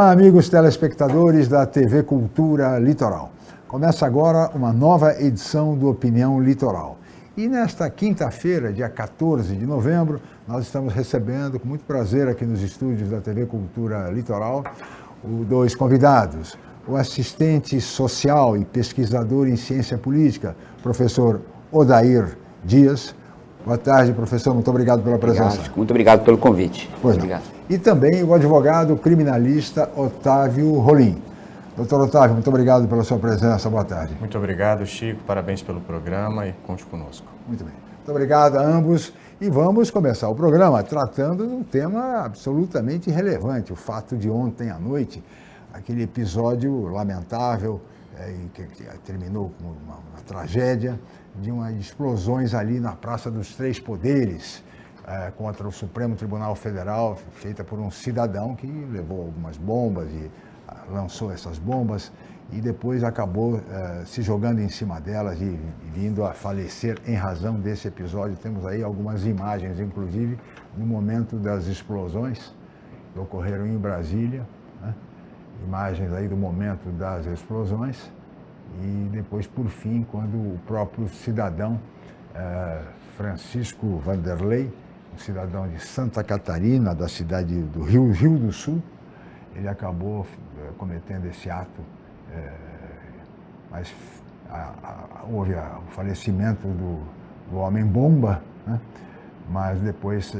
Olá, amigos telespectadores da TV Cultura Litoral. Começa agora uma nova edição do Opinião Litoral. E nesta quinta-feira, dia 14 de novembro, nós estamos recebendo com muito prazer aqui nos estúdios da TV Cultura Litoral dois convidados. O assistente social e pesquisador em ciência política, professor Odair Dias. Boa tarde, professor. Muito obrigado pela presença. Muito obrigado pelo convite. Pois obrigado. E também o advogado criminalista Otávio Rolim. Doutor Otávio, muito obrigado pela sua presença. Boa tarde. Muito obrigado, Chico. Parabéns pelo programa e conte conosco. Muito bem. Muito obrigado a ambos. E vamos começar o programa tratando de um tema absolutamente relevante. O fato de ontem à noite, aquele episódio lamentável que terminou com uma tragédia de umas explosões ali na Praça dos Três Poderes contra o Supremo Tribunal Federal, feita por um cidadão que levou algumas bombas e lançou essas bombas e depois acabou se jogando em cima delas e vindo a falecer em razão desse episódio. Temos aí algumas imagens, inclusive, no momento das explosões que ocorreram em Brasília, né? Imagens aí do momento das explosões e depois, por fim, quando o próprio cidadão Francisco Vanderlei, um cidadão de Santa Catarina, da cidade do Rio do Sul, ele acabou cometendo esse ato, mas houve o falecimento do homem-bomba, né? Mas depois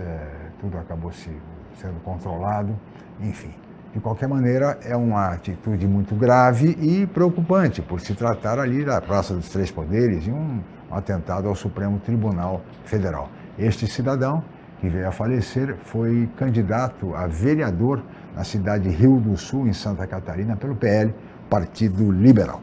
tudo acabou sendo controlado, enfim. De qualquer maneira, é uma atitude muito grave e preocupante, por se tratar ali da Praça dos Três Poderes e um atentado ao Supremo Tribunal Federal. Este cidadão, que veio a falecer, foi candidato a vereador na cidade de Rio do Sul, em Santa Catarina, pelo PL, Partido Liberal.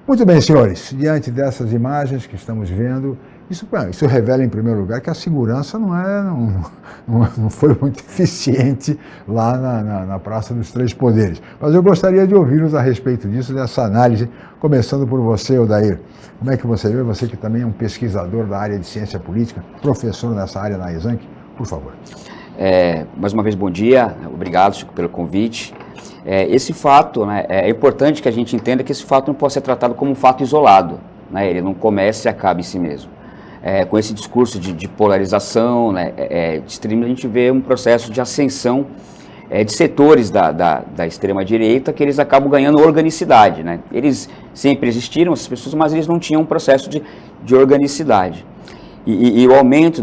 Muito bem, senhores, diante dessas imagens que estamos vendo, isso revela, em primeiro lugar, que a segurança não foi muito eficiente lá na Praça dos Três Poderes. Mas eu gostaria de ouvi-los a respeito disso, dessa análise, começando por você, Odair. Como é que você vê? Você que também é um pesquisador da área de ciência política, professor nessa área na Exanc, por favor. Mais uma vez, bom dia. Obrigado, Chico, pelo convite. Esse fato, né, é importante que a gente entenda que esse fato não pode ser tratado como um fato isolado, né? Ele não começa e acaba em si mesmo. Com esse discurso de polarização, né, de extremismo, a gente vê um processo de ascensão de setores da extrema-direita que eles acabam ganhando organicidade, né? Eles sempre existiram, essas pessoas, mas eles não tinham um processo de organicidade. E o aumento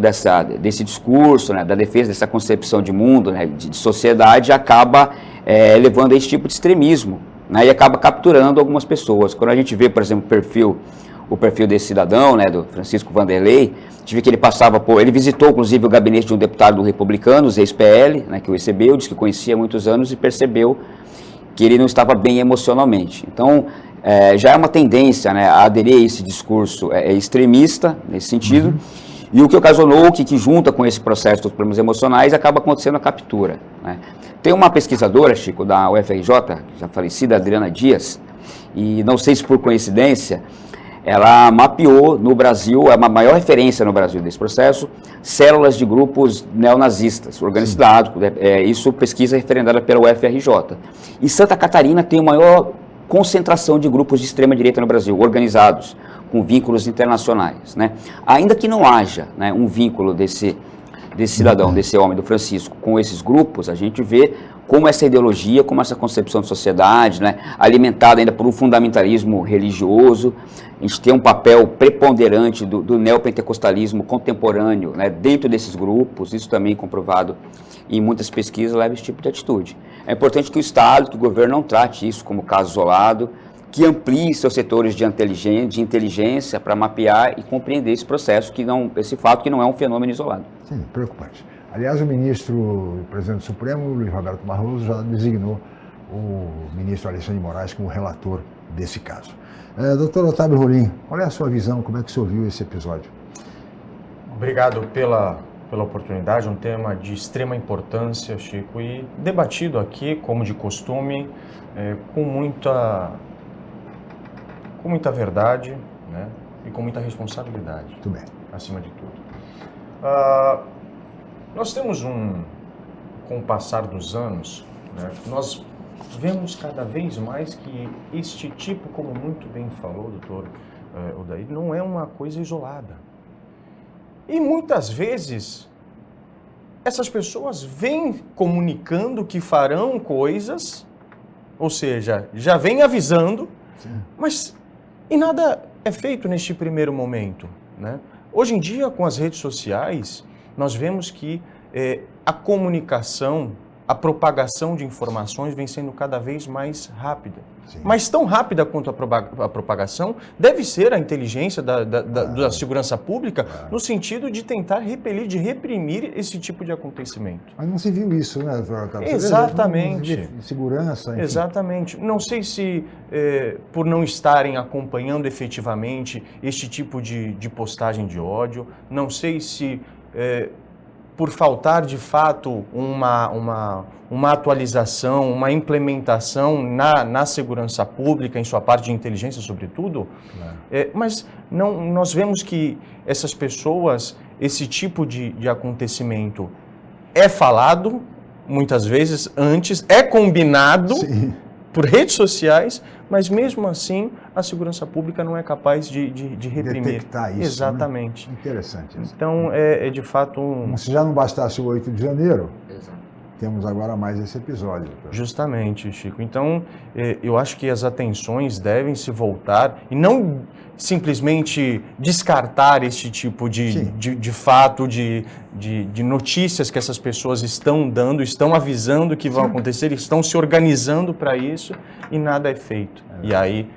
desse discurso, né, da defesa dessa concepção de mundo, né, de sociedade, acaba levando a esse tipo de extremismo, né, e acaba capturando algumas pessoas. Quando a gente vê, por exemplo, o perfil desse cidadão, né, do Francisco Vanderlei, a gente vê que ele visitou, inclusive, o gabinete de um deputado do Republicanos, ex-PL, né, que o recebeu, disse que conhecia há muitos anos e percebeu que ele não estava bem emocionalmente. Então, já é uma tendência, né, a aderir a esse discurso extremista, nesse sentido, e o que ocasionou que junta com esse processo dos problemas emocionais, acaba acontecendo a captura, né. Tem uma pesquisadora, Chico, da UFRJ, já falecida, Adriana Dias, e não sei se por coincidência, ela mapeou no Brasil, é uma maior referência no Brasil desse processo, células de grupos neonazistas organizados, isso pesquisa referendada pela UFRJ. E Santa Catarina tem a maior concentração de grupos de extrema-direita no Brasil, organizados, com vínculos internacionais, né? Ainda que não haja, né, um vínculo desse cidadão, desse homem, do Francisco, com esses grupos, a gente vê como essa ideologia, como essa concepção de sociedade, né, alimentada ainda por um fundamentalismo religioso, a gente tem um papel preponderante do neopentecostalismo contemporâneo, né, dentro desses grupos, isso também comprovado em muitas pesquisas, leva esse tipo de atitude. É importante que o Estado, que o governo não trate isso como caso isolado, que amplie seus setores de inteligência para mapear e compreender esse processo, esse fato que não é um fenômeno isolado. Sim, preocupante. Aliás, o presidente do Supremo, Luiz Roberto Barroso, já designou o ministro Alexandre de Moraes como relator desse caso. Doutor Otávio Rolim, qual é a sua visão? Como é que o senhor viu esse episódio? Obrigado pela oportunidade, um tema de extrema importância, Chico, e debatido aqui, como de costume, com muita verdade, né, e com muita responsabilidade. Muito bem. Acima de tudo. Nós temos com o passar dos anos, né, nós vemos cada vez mais que este tipo, como muito bem falou, doutor Odair, não é uma coisa isolada. E muitas vezes, essas pessoas vêm comunicando que farão coisas, ou seja, já vêm avisando, mas e nada é feito neste primeiro momento, né? Hoje em dia, com as redes sociais, nós vemos que a comunicação, a propagação de informações vem sendo cada vez mais rápida. Sim. Mas tão rápida quanto a propagação deve ser a inteligência da segurança pública, no sentido de tentar repelir, de reprimir esse tipo de acontecimento. Mas não se viu isso, né, doutor Otávio? Exatamente. Segurança, enfim. Exatamente. Não sei se por não estarem acompanhando efetivamente este tipo de postagem de ódio, não sei se por faltar de fato uma atualização, uma implementação na segurança pública, em sua parte de inteligência, sobretudo, mas nós vemos que essas pessoas, esse tipo de acontecimento é falado, muitas vezes, antes, é combinado por redes sociais, mas mesmo assim a segurança pública não é capaz de reprimir. Detectar isso. Exatamente. Né? Interessante isso. Então, é de fato Se já não bastasse o 8 de janeiro, temos agora mais esse episódio. Justamente, Chico. Então, eu acho que as atenções devem se voltar e não simplesmente descartar este tipo de fato, de notícias que essas pessoas estão dando, estão avisando que vão acontecer, estão se organizando para isso e nada é feito. E aí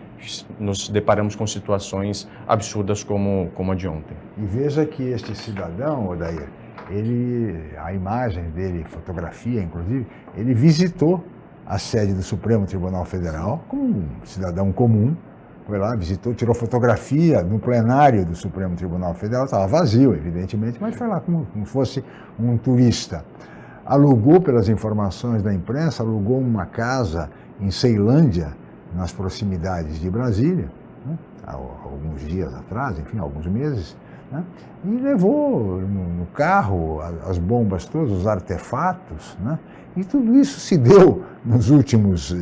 nos deparamos com situações absurdas como a de ontem. E veja que este cidadão, Odair, a imagem dele, fotografia inclusive, ele visitou a sede do Supremo Tribunal Federal como um cidadão comum, foi lá, visitou, tirou fotografia no plenário do Supremo Tribunal Federal, estava vazio, evidentemente, mas foi lá como fosse um turista. Alugou, pelas informações da imprensa, alugou uma casa em Ceilândia, nas proximidades de Brasília, né, há alguns dias atrás, enfim, alguns meses, né, e levou no carro as bombas todas, os artefatos, né, e tudo isso se deu nos últimos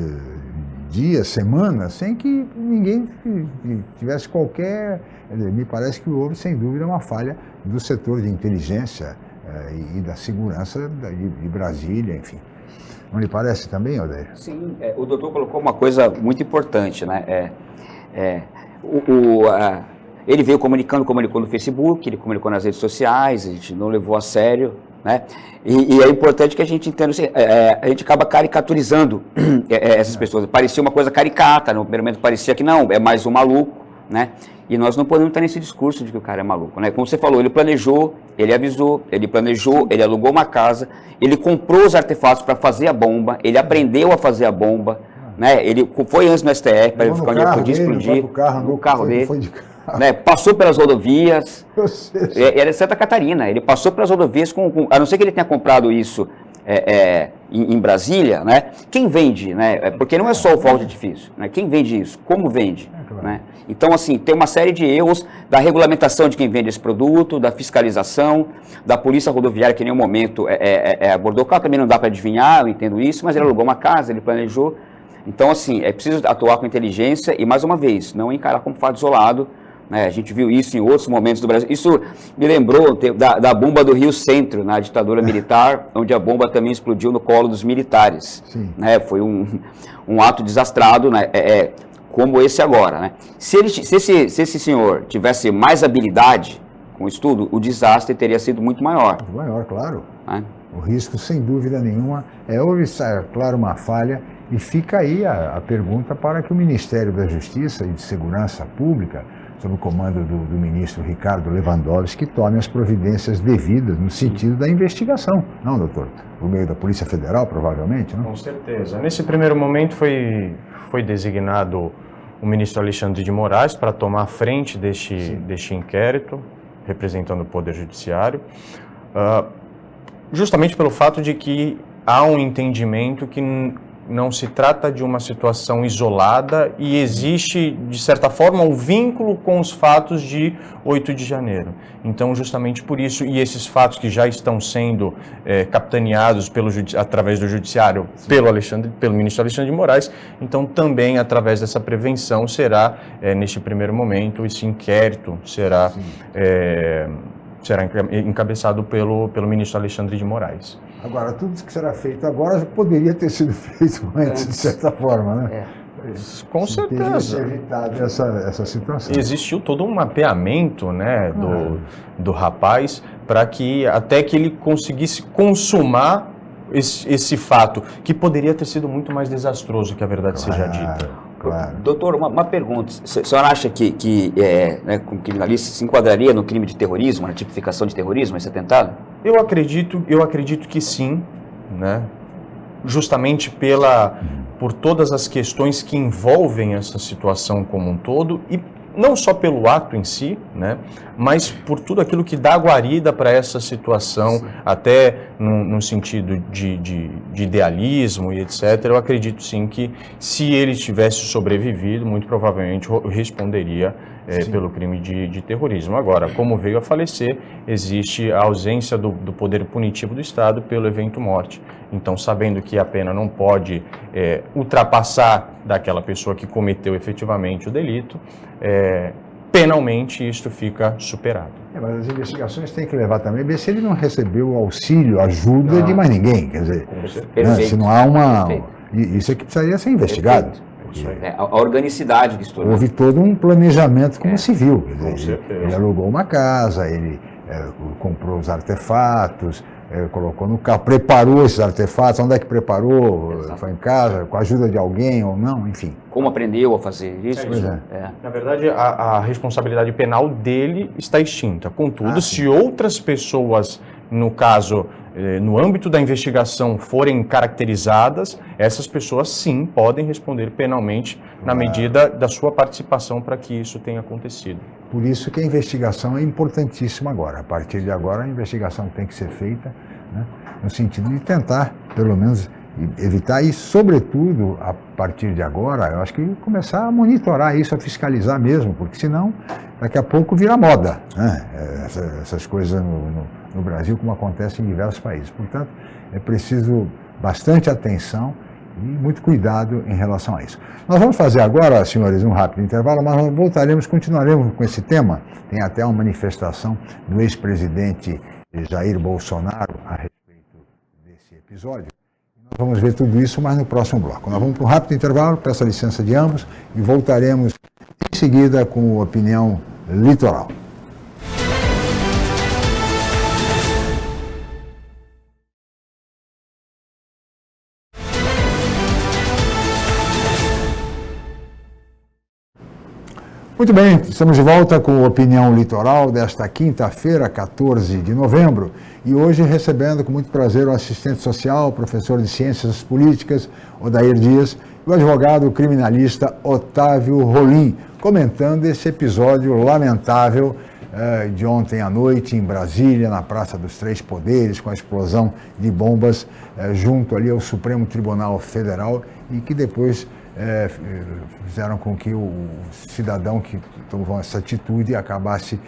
dias, semanas, sem que ninguém tivesse qualquer... Me parece que houve, sem dúvida, uma falha do setor de inteligência e da segurança de Brasília, enfim. Não lhe parece também, Odair? Sim, o doutor colocou uma coisa muito importante, né? Ele veio comunicou no Facebook, ele comunicou nas redes sociais, a gente não levou a sério, né? E é importante que a gente entenda, a gente acaba caricaturizando essas pessoas. Parecia uma coisa caricata, no primeiro momento parecia que não, é mais um maluco, né? E nós não podemos estar nesse discurso de que o cara é maluco, né? Como você falou, ele planejou, ele avisou, ele planejou, ele alugou uma casa, ele comprou os artefatos para fazer a bomba, ele aprendeu a fazer a bomba, né? Ele foi antes no STF para verificar onde ele podia explodir, no carro dele, né? Passou pelas rodovias, era de Santa Catarina, ele passou pelas rodovias, a não ser que ele tenha comprado isso em Brasília, né? Quem vende, né? Porque não é só o fogo de artifício, né? Quem vende isso? Como vende? Claro. Né? Então, assim, tem uma série de erros da regulamentação de quem vende esse produto, da fiscalização, da polícia rodoviária, que em nenhum momento abordou. Claro, também não dá para adivinhar, eu entendo isso, mas ele alugou uma casa, ele planejou. Então, assim, é preciso atuar com inteligência e, mais uma vez, não encarar como fato isolado. A gente viu isso em outros momentos do Brasil. Isso me lembrou da bomba do Rio Centro, na ditadura militar, onde a bomba também explodiu no colo dos militares. Né? Foi um ato desastrado, né? Como esse agora. Né? Se esse senhor tivesse mais habilidade com o estudo, o desastre teria sido muito maior. Muito maior, claro. Né? O risco, sem dúvida nenhuma, houve, claro, uma falha, e fica aí a pergunta para que o Ministério da Justiça e de Segurança Pública, sob o comando do ministro Ricardo Lewandowski, que tome as providências devidas no sentido da investigação. Não, doutor? Por meio da Polícia Federal, provavelmente, não? Com certeza. Nesse primeiro momento foi designado o ministro Alexandre de Moraes para tomar a frente deste inquérito, representando o Poder Judiciário, justamente pelo fato de que há um entendimento que não se trata de uma situação isolada e existe, de certa forma, um vínculo com os fatos de 8 de janeiro. Então, justamente por isso, e esses fatos que já estão sendo capitaneados através do Judiciário pelo ministro Alexandre de Moraes, então também através dessa prevenção será, neste primeiro momento, esse inquérito será encabeçado pelo ministro Alexandre de Moraes. Agora, tudo isso que será feito agora já poderia ter sido feito antes, de certa forma, né? Com certeza. Teria evitado essa situação. Existiu todo um mapeamento, né, do rapaz para que até que ele conseguisse consumar esse fato, que poderia ter sido muito mais desastroso, que a verdade seja dita. Claro. Doutor, uma pergunta. O senhor acha que como criminalista, se enquadraria no crime de terrorismo, na tipificação de terrorismo, esse atentado? Eu acredito que sim, né? Justamente por todas as questões que envolvem essa situação como um todo, e não só pelo ato em si, né, mas por tudo aquilo que dá guarida para essa situação, sim, até no sentido de idealismo e etc. Eu acredito sim que, se ele tivesse sobrevivido, muito provavelmente responderia pelo crime de terrorismo. Agora, como veio a falecer, existe a ausência do poder punitivo do Estado pelo evento morte. Então, sabendo que a pena não pode ultrapassar daquela pessoa que cometeu efetivamente o delito, penalmente isto fica superado. Mas as investigações têm que levar também, ver se ele não recebeu auxílio, ajuda de mais ninguém. Quer dizer, se não há uma... Isso é que precisaria ser investigado. A organicidade disso tudo. Houve todo um planejamento como civil. Quer dizer, Com certeza. ele alugou uma casa, ele comprou os artefatos, colocou no carro, preparou esses artefatos. Onde é que preparou? Exato. Foi em casa, com a ajuda de alguém ou não, enfim. Como aprendeu a fazer isso? Na verdade, a responsabilidade penal dele está extinta. Contudo, se outras pessoas, no caso, no âmbito da investigação, forem caracterizadas, essas pessoas sim podem responder penalmente na medida da sua participação para que isso tenha acontecido. Por isso que a investigação é importantíssima agora. A partir de agora, a investigação tem que ser feita, né, no sentido de tentar, pelo menos, evitar e, sobretudo, a partir de agora, eu acho que começar a monitorar isso, a fiscalizar mesmo, porque senão, daqui a pouco vira moda, né, essas coisas no Brasil, como acontece em diversos países. Portanto, é preciso bastante atenção e muito cuidado em relação a isso. Nós vamos fazer agora, senhores, um rápido intervalo, mas nós continuaremos com esse tema. Tem até uma manifestação do ex-presidente Jair Bolsonaro a respeito desse episódio. Nós vamos ver tudo isso mais no próximo bloco. Nós vamos para um rápido intervalo, peço a licença de ambos, e voltaremos em seguida com Opinião Litoral. Muito bem, estamos de volta com Opinião Litoral desta quinta-feira, 14 de novembro, e hoje recebendo com muito prazer o assistente social, professor de Ciências Políticas, Odair Dias, e o advogado criminalista Otávio Rolim, comentando esse episódio lamentável de ontem à noite em Brasília, na Praça dos Três Poderes, com a explosão de bombas junto ali ao Supremo Tribunal Federal, e que depois fizeram com que o cidadão que tomou essa atitude acabasse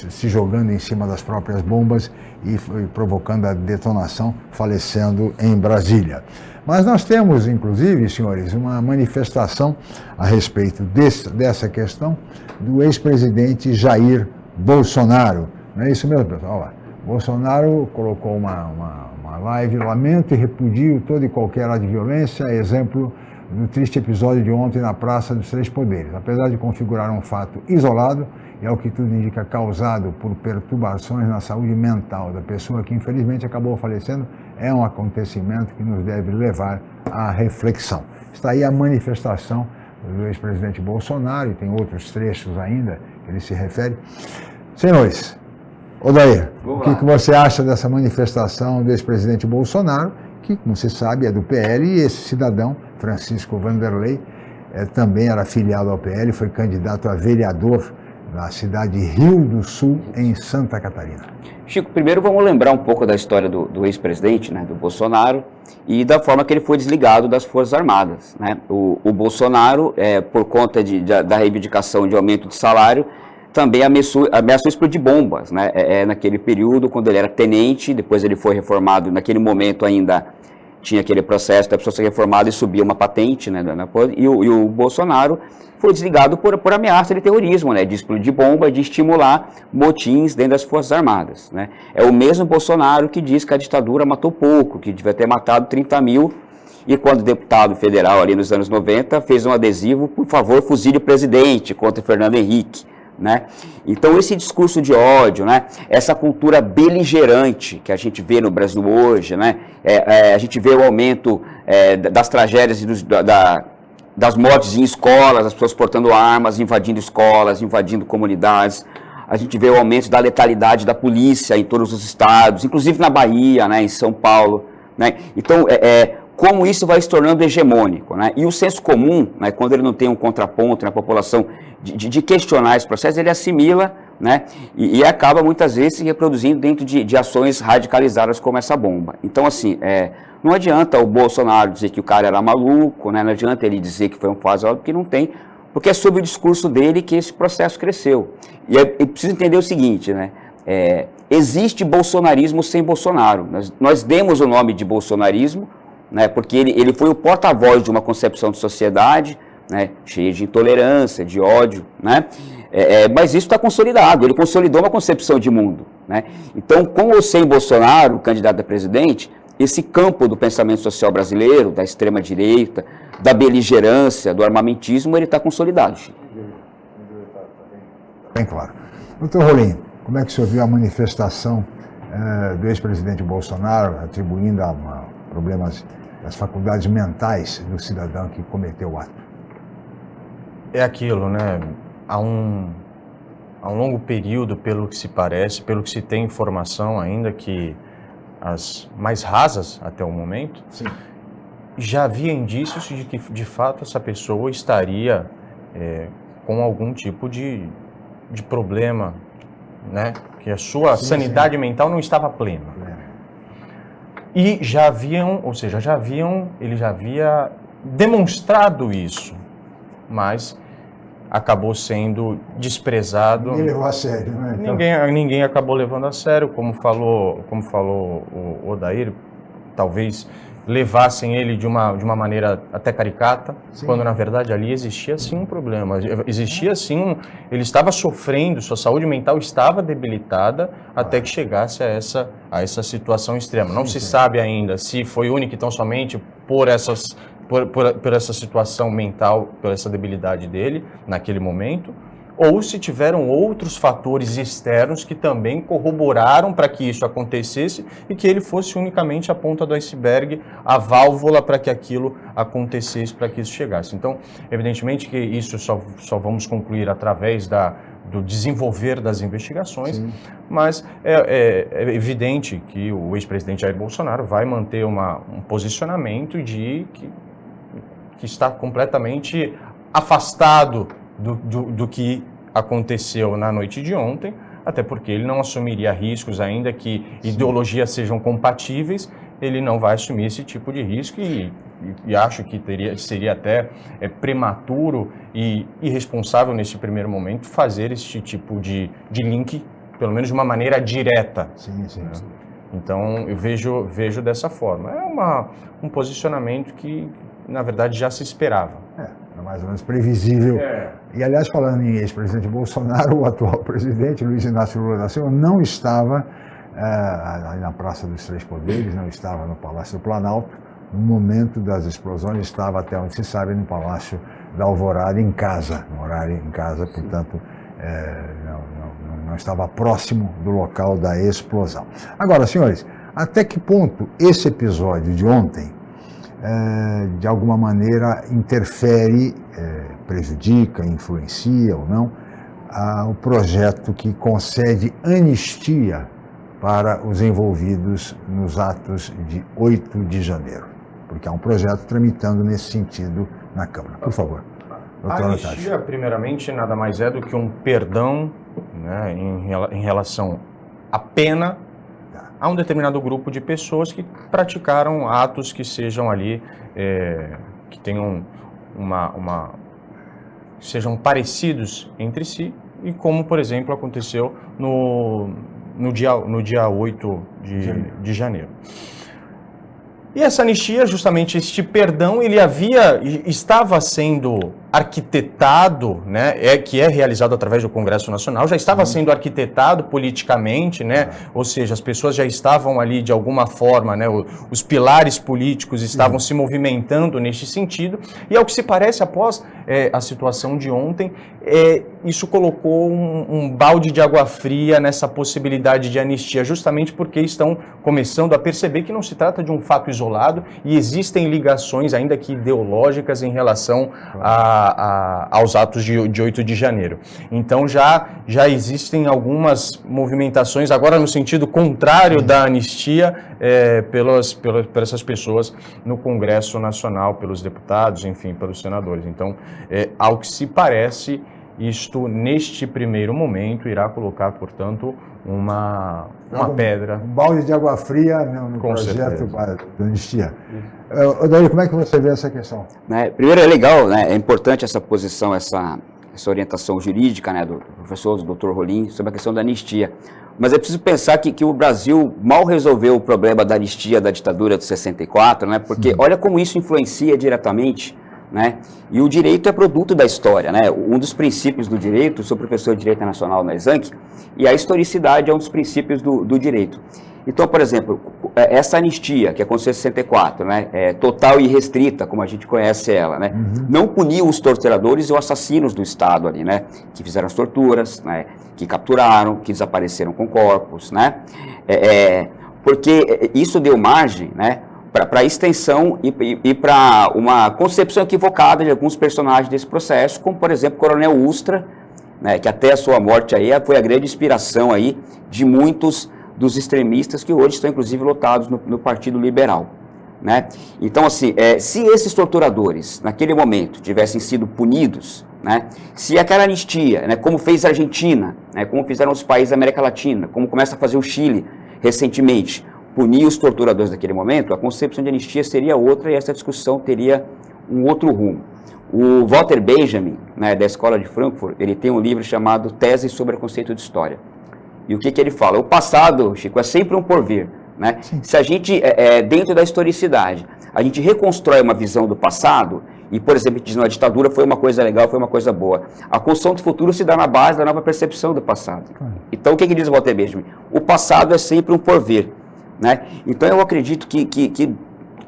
se jogando em cima das próprias bombas e provocando a detonação, falecendo em Brasília. Mas nós temos, inclusive, senhores, uma manifestação a respeito dessa questão do ex-presidente Jair Bolsonaro. Não é isso mesmo, pessoal? Olha lá. Bolsonaro colocou uma live: lamento e repudio toda e qualquer ato de violência, exemplo no triste episódio de ontem na Praça dos Três Poderes. Apesar de configurar um fato isolado, e ao que tudo indica causado por perturbações na saúde mental da pessoa que infelizmente acabou falecendo, é um acontecimento que nos deve levar à reflexão. Está aí a manifestação do ex-presidente Bolsonaro, e tem outros trechos ainda que ele se refere. Senhores, Odair, o que você acha dessa manifestação do ex-presidente Bolsonaro, que, como você sabe, é do PL, e esse cidadão, Francisco Vanderlei, também era filiado ao PL, foi candidato a vereador na cidade de Rio do Sul, em Santa Catarina. Chico, primeiro vamos lembrar um pouco da história do ex-presidente, né, do Bolsonaro. e da forma que ele foi desligado das Forças Armadas, né? O Bolsonaro, por conta da reivindicação de aumento de salário, também ameaçou explodir bombas, né? Naquele período, quando ele era tenente, depois ele foi reformado, naquele momento ainda tinha aquele processo da pessoa ser reformada e subia uma patente, né? E o Bolsonaro foi desligado por ameaça de terrorismo, né? De explodir bomba, de estimular motins dentro das Forças Armadas, né? É o mesmo Bolsonaro que diz que a ditadura matou pouco, que devia ter matado 30 mil, e quando deputado federal ali nos anos 90 fez um adesivo, por favor, fuzile o presidente, contra Fernando Henrique, né? Então esse discurso de ódio, né? Essa cultura beligerante que a gente vê no Brasil hoje, né? A gente vê o aumento das tragédias e das mortes em escolas, as pessoas portando armas, invadindo escolas, invadindo comunidades. A gente vê o aumento da letalidade da polícia em todos os estados, inclusive na Bahia, né? Em São Paulo, né? Então como isso vai se tornando hegemônico, né? E o senso comum, né, quando ele não tem um contraponto na população de questionar esse processo, ele assimila, né, e acaba muitas vezes se reproduzindo dentro de ações radicalizadas como essa bomba. Então, assim, não adianta o Bolsonaro dizer que o cara era maluco, né, não adianta ele dizer que foi um fase, porque não tem, porque é sob o discurso dele que esse processo cresceu. E é preciso entender o seguinte, né, existe bolsonarismo sem Bolsonaro. Nós demos o nome de bolsonarismo, né, porque ele foi o porta-voz de uma concepção de sociedade, né, cheia de intolerância, de ódio, né, mas isso está consolidado, ele consolidou uma concepção de mundo, né. Então, com ou sem Bolsonaro, candidato a presidente, esse campo do pensamento social brasileiro, da extrema-direita, da beligerância, do armamentismo, ele está consolidado. Bem claro. Doutor Rolim, como é que o senhor viu a manifestação do ex-presidente Bolsonaro atribuindo a problemas das faculdades mentais do cidadão que cometeu o ato? É aquilo, né? Há um longo período, pelo que se parece, pelo que se tem informação ainda, que as mais rasas até o momento, sim, já havia indícios de que, de fato, essa pessoa estaria com algum tipo de problema, né? Que a sua sanidade mental não estava plena. E já haviam, ou seja, ele já havia demonstrado isso, mas acabou sendo desprezado. Ninguém levou a sério, né? Ninguém acabou levando a sério, como falou o Odair, talvez levassem ele de uma maneira até caricata, sim, quando na verdade ali existia sim um problema, existia sim ele estava sofrendo, sua saúde mental estava debilitada até que chegasse a essa situação extrema. Não se sabe ainda se foi única e tão somente por essa situação mental, por essa debilidade dele naquele momento, ou se tiveram outros fatores externos que também corroboraram para que isso acontecesse e que ele fosse unicamente a ponta do iceberg, a válvula para que aquilo acontecesse, para que isso chegasse. Então, evidentemente que isso só vamos concluir através do desenvolver das investigações, sim, mas é evidente que o ex-presidente Jair Bolsonaro vai manter um posicionamento que está completamente afastado do que aconteceu na noite de ontem, até porque ele não assumiria riscos, ainda que ideologias sejam compatíveis, ele não vai assumir esse tipo de risco e acho que seria até prematuro e irresponsável nesse primeiro momento fazer esse tipo de link, pelo menos de uma maneira direta. Sim, sim, né? sim. Então, eu vejo dessa forma. É um posicionamento que, na verdade, já se esperava. É mais ou menos previsível. E, aliás, falando em ex-presidente Bolsonaro, o atual presidente, Luiz Inácio Lula da Silva, não estava na Praça dos Três Poderes, não estava no Palácio do Planalto. No momento das explosões, estava, até onde se sabe, no Palácio da Alvorada, em casa, no horário em casa, portanto, não estava próximo do local da explosão. Agora, senhores, até que ponto esse episódio de ontem de alguma maneira interfere, prejudica, influencia ou não, o projeto que concede anistia para os envolvidos nos atos de 8 de janeiro? Porque há um projeto tramitando nesse sentido na Câmara. Por favor, doutor Natália. A anistia, primeiramente, nada mais é do que um perdão, né, em relação à pena a um determinado grupo de pessoas que praticaram atos que sejam ali, que tenham sejam parecidos entre si, e como, por exemplo, aconteceu no dia 8 de janeiro. E essa anistia, justamente este perdão, ele estava sendo arquitetado, né, que é realizado através do Congresso Nacional, já estava sendo arquitetado politicamente, né, ou seja, as pessoas já estavam ali de alguma forma, né, os pilares políticos estavam se movimentando neste sentido, e ao que se parece, após a situação de ontem, isso colocou um balde de água fria nessa possibilidade de anistia, justamente porque estão começando a perceber que não se trata de um fato isolado e existem ligações, ainda que ideológicas, em relação aos atos de 8 de janeiro. Então já existem algumas movimentações, agora no sentido contrário da anistia, por essas pessoas no Congresso Nacional, pelos deputados, enfim, pelos senadores. Então, ao que se parece, isto, neste primeiro momento, irá colocar, portanto, uma pedra. Um balde de água fria no projeto da anistia. Odair, como é que você vê essa questão? Primeiro, é legal, né, é importante essa posição, essa orientação jurídica, né, do professor, do Dr. Rolim, sobre a questão da anistia. Mas é preciso pensar que o Brasil mal resolveu o problema da anistia da ditadura de 64, né, porque olha como isso influencia diretamente, né, e o direito é produto da história, né, um dos princípios do direito, sou professor de Direito Internacional na Exanc, e a historicidade é um dos princípios do direito. Então, por exemplo, essa anistia, que aconteceu em 64, né, total e restrita, como a gente conhece ela, né, não puniu os torturadores e os assassinos do Estado ali, né, que fizeram as torturas, né, que capturaram, que desapareceram com corpos, né, porque isso deu margem, né, para extensão e para uma concepção equivocada de alguns personagens desse processo, como, por exemplo, o Coronel Ustra, né, que até a sua morte aí foi a grande inspiração aí de muitos dos extremistas que hoje estão, inclusive, lotados no Partido Liberal, né? Então, assim, se esses torturadores, naquele momento, tivessem sido punidos, né, se aquela anistia, né, como fez a Argentina, né, como fizeram os países da América Latina, como começa a fazer o Chile recentemente, punir os torturadores daquele momento, a concepção de anistia seria outra e essa discussão teria um outro rumo. O Walter Benjamin, né, da Escola de Frankfurt, ele tem um livro chamado Tese sobre o Conceito de História. E o que ele fala? O passado, Chico, é sempre um porvir, né? Se a gente, dentro da historicidade, a gente reconstrói uma visão do passado, e, por exemplo, diz, a ditadura foi uma coisa legal, foi uma coisa boa, a construção do futuro se dá na base da nova percepção do passado. Então, o que diz o Walter Benjamin? O passado é sempre um porvir, né? Então, eu acredito que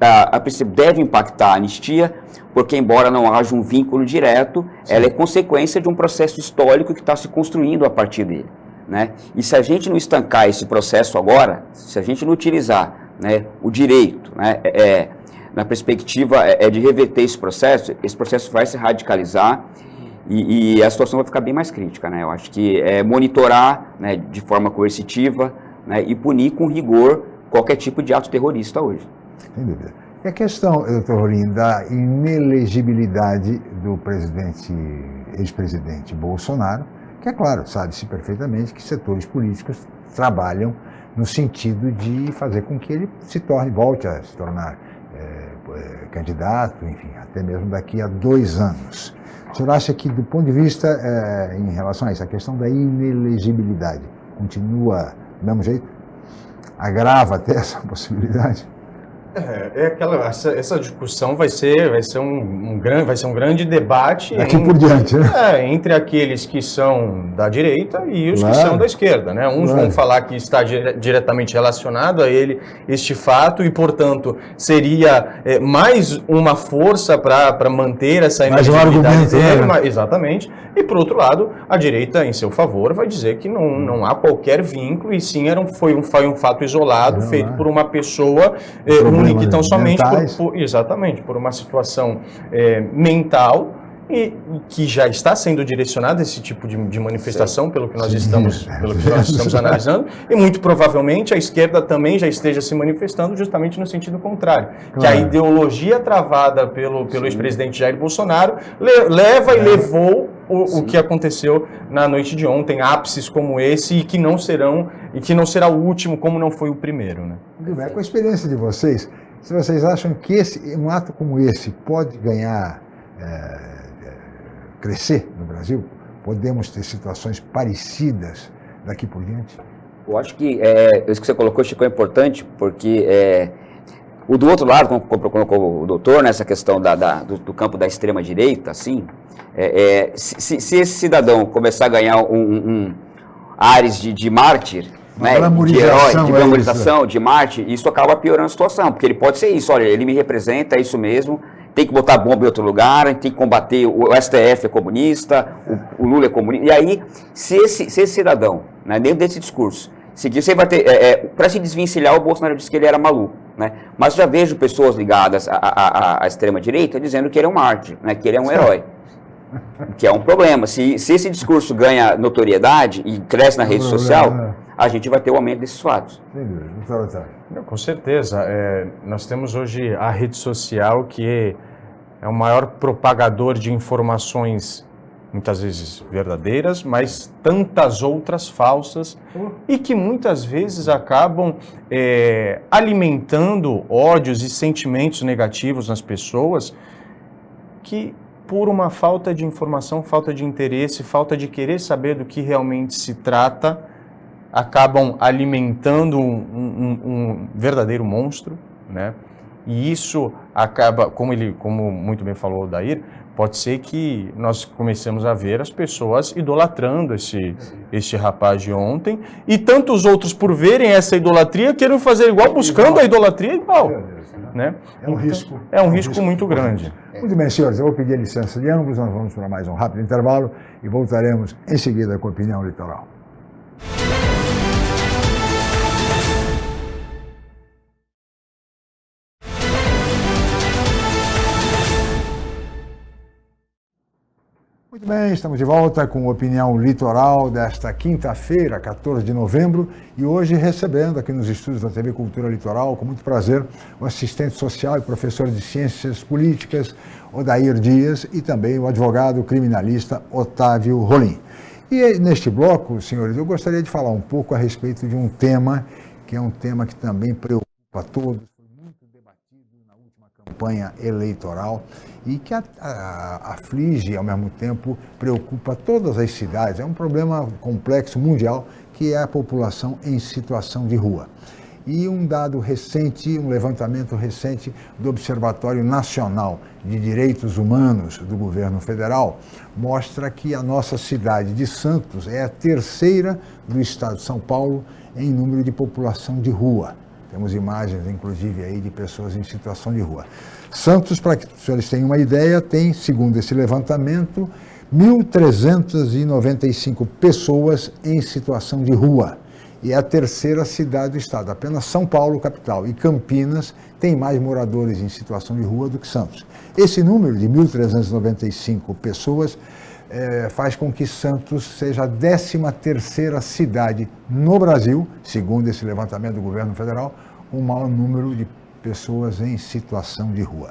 a princípio deve impactar a anistia, porque, embora não haja um vínculo direto, ela é consequência de um processo histórico que está se construindo a partir dele, né? E se a gente não estancar esse processo agora, se a gente não utilizar, né, o direito, né, na perspectiva de reverter esse processo vai se radicalizar e a situação vai ficar bem mais crítica, né? Eu acho que monitorar, né, de forma coercitiva, né, e punir com rigor qualquer tipo de ato terrorista hoje. Sem dúvida. E a questão, doutor Rolim, da inelegibilidade do ex-presidente Bolsonaro, que é claro, sabe-se perfeitamente que setores políticos trabalham no sentido de fazer com que ele volte a se tornar candidato, enfim, até mesmo daqui a 2 anos. O senhor acha que, do ponto de vista, em relação a isso, a questão da inelegibilidade continua do mesmo jeito? Agrava até essa possibilidade? Essa discussão vai ser um grande debate daqui por diante, né? Entre aqueles que são da direita e os que são da esquerda, né? Uns vão falar que está diretamente relacionado a este fato e, portanto, seria mais uma força para manter essa inelegibilidade dele, exatamente. E, por outro lado, a direita, em seu favor, vai dizer que não há qualquer vínculo e sim foi um fato isolado, feito por uma pessoa única, então somente por uma situação mental e que já está sendo direcionado esse tipo de manifestação, pelo que nós estamos analisando, e muito provavelmente a esquerda também já esteja se manifestando justamente no sentido contrário, que a ideologia travada pelo ex-presidente Jair Bolsonaro levou o que aconteceu na noite de ontem, ápices como esse e que não será o último, como não foi o primeiro, né? Muito bem. Com a experiência de vocês, se vocês acham que um ato como esse pode ganhar, crescer no Brasil, podemos ter situações parecidas daqui por diante? Eu acho que isso que você colocou, Chico, é importante, porque o do outro lado, como colocou o doutor, nessa questão do campo da extrema-direita, assim, se esse cidadão começar a ganhar ares de mártir, né, de herói, de glamorização, de mártir, isso acaba piorando a situação, porque ele pode ser isso, olha, ele me representa, é isso mesmo, tem que botar bomba em outro lugar, tem que combater, o STF é comunista, o Lula é comunista, e aí, se esse cidadão, né, dentro desse discurso, seguir, você vai ter, para se desvencilhar, o Bolsonaro disse que ele era maluco, né? Mas já vejo pessoas ligadas à extrema-direita dizendo que ele é um mártir, né? Que ele é um herói, que é um problema. Se esse discurso ganha notoriedade e cresce na rede social, a gente vai ter o aumento desses fatos. Sem dúvida, doutor Otávio. Com certeza. Nós temos hoje a rede social que é o maior propagador de informações muitas vezes verdadeiras, mas tantas outras falsas e que muitas vezes acabam alimentando ódios e sentimentos negativos nas pessoas que, por uma falta de informação, falta de interesse, falta de querer saber do que realmente se trata, acabam alimentando um verdadeiro monstro, né? E isso acaba, como muito bem falou o Odair, pode ser que nós comecemos a ver as pessoas idolatrando este rapaz de ontem e tantos outros, por verem essa idolatria, querem fazer igual, buscando a idolatria igual. Né? É um risco. É um risco muito grande. Muito bem, senhores, eu vou pedir a licença de ambos, nós vamos para mais um rápido intervalo e voltaremos em seguida com a Opinião Litoral. Muito bem, estamos de volta com a Opinião Litoral desta quinta-feira, 14 de novembro, e hoje recebendo aqui nos estúdios da TV Cultura Litoral, com muito prazer, o assistente social e professor de Ciências Políticas, Odair Dias, e também o advogado criminalista Otávio Rolim. E neste bloco, senhores, eu gostaria de falar um pouco a respeito de um tema, que é um tema que também preocupa a todos, foi muito debatido na última campanha eleitoral, e que aflige, ao mesmo tempo, preocupa todas as cidades. É um problema complexo mundial, que é a população em situação de rua. E um dado recente, um levantamento recente do Observatório Nacional de Direitos Humanos do Governo Federal, mostra que a nossa cidade de Santos é a terceira do estado de São Paulo em número de população de rua. Temos imagens, inclusive, aí de pessoas em situação de rua. Santos, para que os senhores tenham uma ideia, tem, segundo esse levantamento, 1.395 pessoas em situação de rua. E é a terceira cidade do estado. Apenas São Paulo, capital, e Campinas têm mais moradores em situação de rua do que Santos. Esse número de 1.395 pessoas faz com que Santos seja a 13ª cidade no Brasil, segundo esse levantamento do governo federal, com o maior número de pessoas em situação de rua.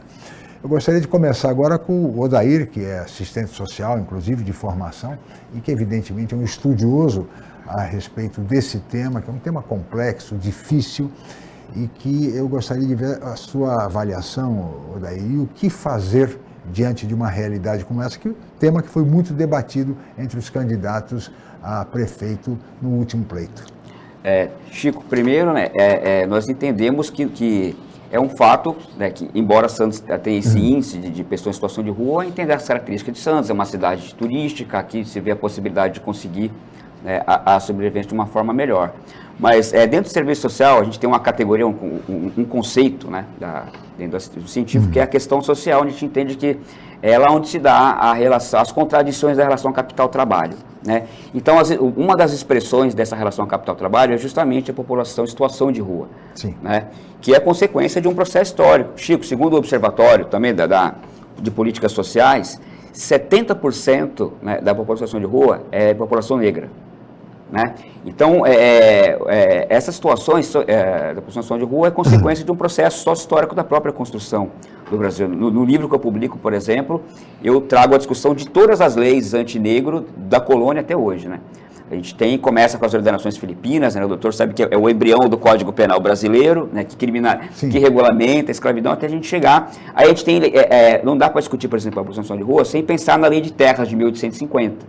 Eu gostaria de começar agora com o Odair, que é assistente social, inclusive de formação, e que evidentemente é um estudioso a respeito desse tema, que é um tema complexo, difícil, e que eu gostaria de ver a sua avaliação, Odair, e o que fazer diante de uma realidade como essa, que é um tema que foi muito debatido entre os candidatos a prefeito no último pleito. Chico, primeiro, né, nós entendemos que é um fato, né, que embora Santos tenha esse índice de pessoas em situação de rua, entender as características de Santos, é uma cidade turística, aqui se vê a possibilidade de conseguir a sobrevivência de uma forma melhor. Mas dentro do serviço social, a gente tem uma categoria, um conceito, né, dentro do científico, que é a questão social, onde a gente entende que é lá onde se dá a relação, as contradições da relação capital-trabalho. Né? Então, uma das expressões dessa relação capital-trabalho é justamente a população em situação de rua, né? Que é consequência de um processo histórico. Chico, segundo o observatório também de políticas sociais, 70%, né, da população de rua é população negra. né? Então, essas situações da construção de rua é consequência de um processo sócio-histórico da própria construção do Brasil. No livro que eu publico, por exemplo, eu trago a discussão de todas as leis antinegro da colônia até hoje, né? A gente começa com as ordenações filipinas, né? O doutor sabe que é o embrião do Código Penal brasileiro, né? Que regulamenta a escravidão até a gente chegar. Aí a gente tem, não dá para discutir, por exemplo, a construção de rua sem pensar na lei de terras de 1850,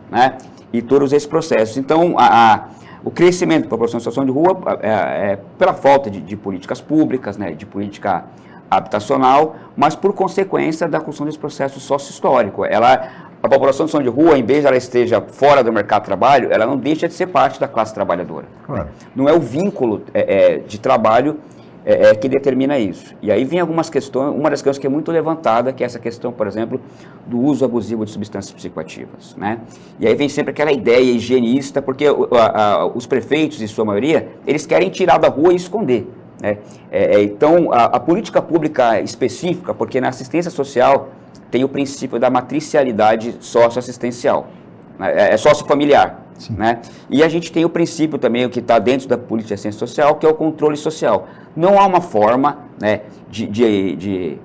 né? E todos esses processos. Então, o crescimento da população em situação de rua é pela falta de políticas públicas, né? De política habitacional, mas por consequência da construção desse processo sócio-histórico. A população em situação de rua, em vez de ela esteja fora do mercado de trabalho, ela não deixa de ser parte da classe trabalhadora. Claro. Não é o vínculo de trabalho que determina isso. E aí vem algumas questões, uma das questões que é muito levantada, que é essa questão, por exemplo, do uso abusivo de substâncias psicoativas, né? E aí vem sempre aquela ideia higienista, porque os prefeitos, em sua maioria, eles querem tirar da rua e esconder, né? Então, a política pública específica, porque na assistência social tem o princípio da matricialidade socioassistencial, né? É sociofamiliar, né? E a gente tem o princípio também, o que está dentro da política de assistência social, que é o controle social. Não há uma forma, né, de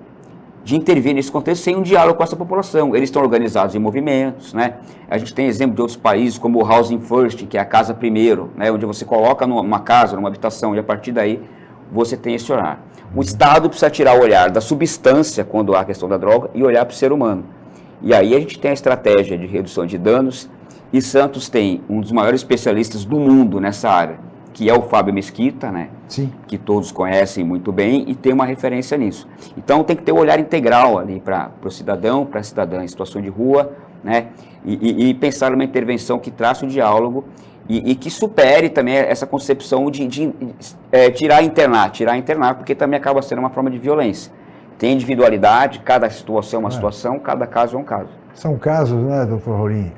intervir nesse contexto sem um diálogo com essa população. Eles estão organizados em movimentos, né? A gente tem exemplo de outros países, como o Housing First, que é a casa primeiro, né, onde você coloca numa casa, numa habitação, e a partir daí você tem esse olhar. O Estado precisa tirar o olhar da substância, quando há a questão da droga, e olhar para o ser humano. E aí a gente tem a estratégia de redução de danos, e Santos tem um dos maiores especialistas do mundo nessa área, que é o Fábio Mesquita, né? Sim. Que todos conhecem muito bem e tem uma referência nisso. Então tem que ter um olhar integral ali para o cidadão, para a cidadã em situação de rua, né? E pensar numa intervenção que traça o diálogo e que supere também essa concepção de tirar e internar, porque também acaba sendo uma forma de violência. Tem individualidade, cada situação é uma situação, cada caso é um caso. São casos, né, doutor Rolim,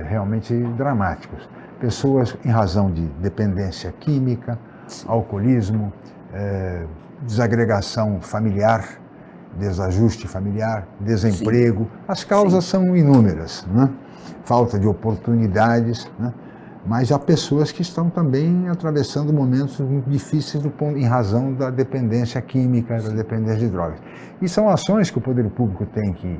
realmente dramáticos. Pessoas em razão de dependência química, alcoolismo, desagregação familiar, desajuste familiar, desemprego. Sim. As causas são inúmeras, né? Falta de oportunidades, né? Mas há pessoas que estão também atravessando momentos muito difíceis em razão da dependência química, da dependência de drogas. E são ações que o poder público tem que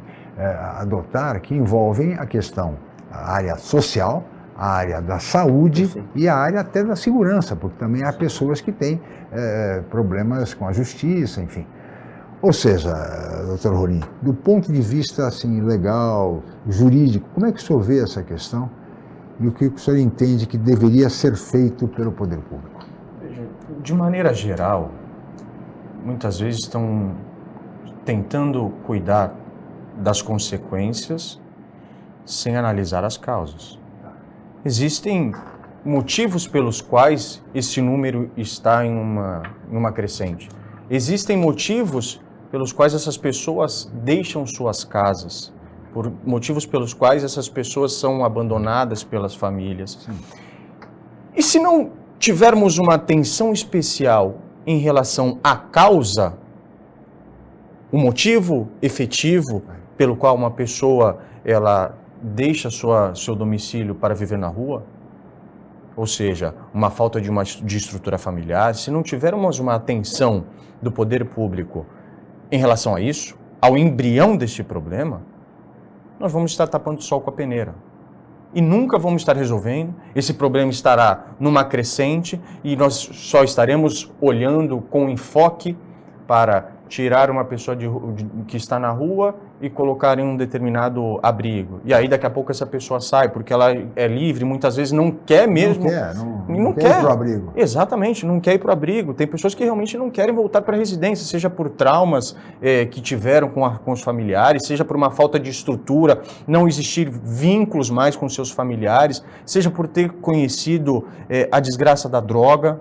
adotar, que envolvem a área social, a área da saúde e a área até da segurança, porque também há pessoas que têm problemas com a justiça, enfim. Ou seja, doutor Rolim, do ponto de vista assim, legal, jurídico, como é que o senhor vê essa questão? E o que o senhor entende que deveria ser feito pelo poder público? De maneira geral, muitas vezes estão tentando cuidar das consequências sem analisar as causas. Existem motivos pelos quais esse número está em uma crescente. Existem motivos pelos quais essas pessoas deixam suas casas, por motivos pelos quais essas pessoas são abandonadas pelas famílias. Sim. E se não tivermos uma atenção especial em relação à causa, o motivo efetivo pelo qual uma pessoa ela deixa seu domicílio para viver na rua, ou seja, uma falta de estrutura familiar, se não tivermos uma atenção do poder público em relação a isso, ao embrião deste problema, nós vamos estar tapando o sol com a peneira. E nunca vamos estar resolvendo, esse problema estará numa crescente e nós só estaremos olhando com enfoque para tirar uma pessoa que está na rua e colocar em um determinado abrigo. E aí daqui a pouco essa pessoa sai, porque ela é livre, muitas vezes não quer mesmo. Não quer ir para o abrigo. Exatamente, não quer ir para o abrigo. Tem pessoas que realmente não querem voltar para a residência, seja por traumas que tiveram com os familiares, seja por uma falta de estrutura, não existir vínculos mais com seus familiares, seja por ter conhecido a desgraça da droga,